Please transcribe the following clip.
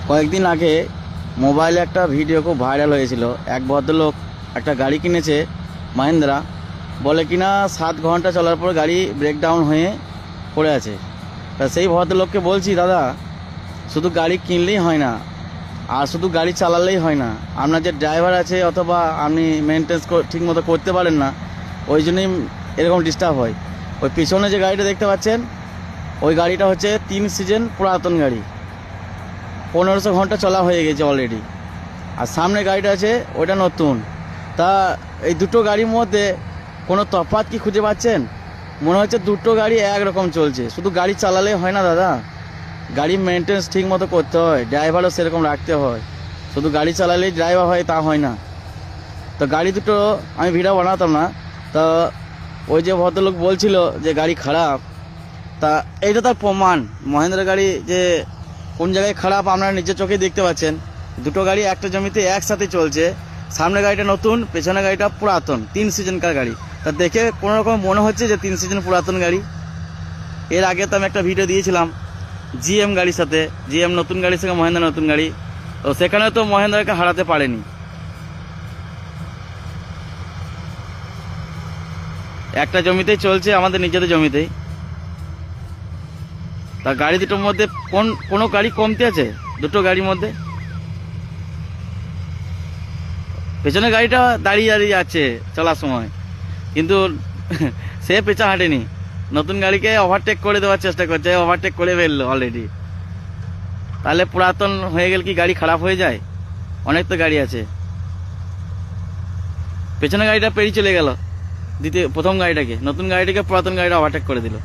কয়েকদিন আগে মোবাইলে একটা ভিডিও খুব ভাইরাল হয়েছিল। এক ভদ্রলোক একটা গাড়ি কিনেছে মাহিন্দ্রা, বলে কিনা 7 ঘন্টা চলার পর গাড়ি ব্রেকডাউন হয়ে পড়ে আছে। তা সেই ভদ্রলোককে বলছি, দাদা শুধু গাড়ি কিনলেই হয় না, আর শুধু গাড়ি চালালেই হয় না, আপনার যে ড্রাইভার আছে অথবা আপনি মেনটেন্স ঠিক মতো করতে পারেন না, ওই জন্যই এরকম ডিস্টার্ব হয়। ওই পিছনে যে গাড়িটা দেখতে পাচ্ছেন, ওই গাড়িটা হচ্ছে 3 সিজন পুরাতন গাড়ি, 1500 ঘন্টা চলা হয়ে গেছে অলরেডি। আর সামনে গাড়িটা আছে ওইটা নতুন। তা এই দুটো গাড়ির মধ্যে কোনো তফাৎ কি খুঁজে পাচ্ছেন? মনে হচ্ছে দুটো গাড়ি একরকম চলছে। শুধু গাড়ি চালালেই হয় না দাদা, গাড়ি মেনটেন্স ঠিক মতো করতে হয়, ড্রাইভারও সেরকম রাখতে হয়। শুধু গাড়ি চালালেই ড্রাইভার হয় তা হয় না। তো গাড়ি দুটো আমি ভিডিও বানাতাম না, তা ওই যে ভদ্রলোক বলছিল যে গাড়ি খারাপ, তা এইটা তার প্রমাণ। মহেন্দ্র গাড়ি যে কোন জায়গায় খারাপ আপনারা নিজের চোখেই দেখতে পাচ্ছেন। দুটো গাড়ি একটা জমিতে একসাথে চলছে, সামনে গাড়িটা নতুন, পেছনে গাড়িটা পুরাতন, 3 সিজনকার গাড়ি। তা দেখে কোনো রকম মনে হচ্ছে যে 3 সিজন পুরাতন গাড়ি। এর আগে তো আমি একটা ভিডিও দিয়েছিলাম জিএম গাড়ির সাথে, জিএম নতুন গাড়ির সঙ্গে মহেন্দ্র নতুন গাড়ি, তো সেখানে তো মহেন্দ্রকে হারাতে পারেনি। একটা জমিতেই চলছে, আমাদের নিজেদের জমিতেই। তা গাড়ি দুটোর মধ্যে কোনো গাড়ি কমতি আছে দুটো গাড়ির মধ্যে? পেছনে গাড়িটা দাঁড়িয়ে দাঁড়িয়ে যাচ্ছে চলার সময়, কিন্তু সে পেছা হাঁটেনি, নতুন গাড়িকে ওভারটেক করে দেওয়ার চেষ্টা করছে, ওভারটেক করে ফেললো অলরেডি। তাহলে পুরাতন হয়ে গেলে কি গাড়ি খারাপ হয়ে যায়? অনেক তো গাড়ি আছে। পেছনে গাড়িটা পেরিয়ে চলে গেল প্রথম গাড়িটাকে, নতুন গাড়িটাকে পুরাতন গাড়িটা ওভারটেক করে দিল।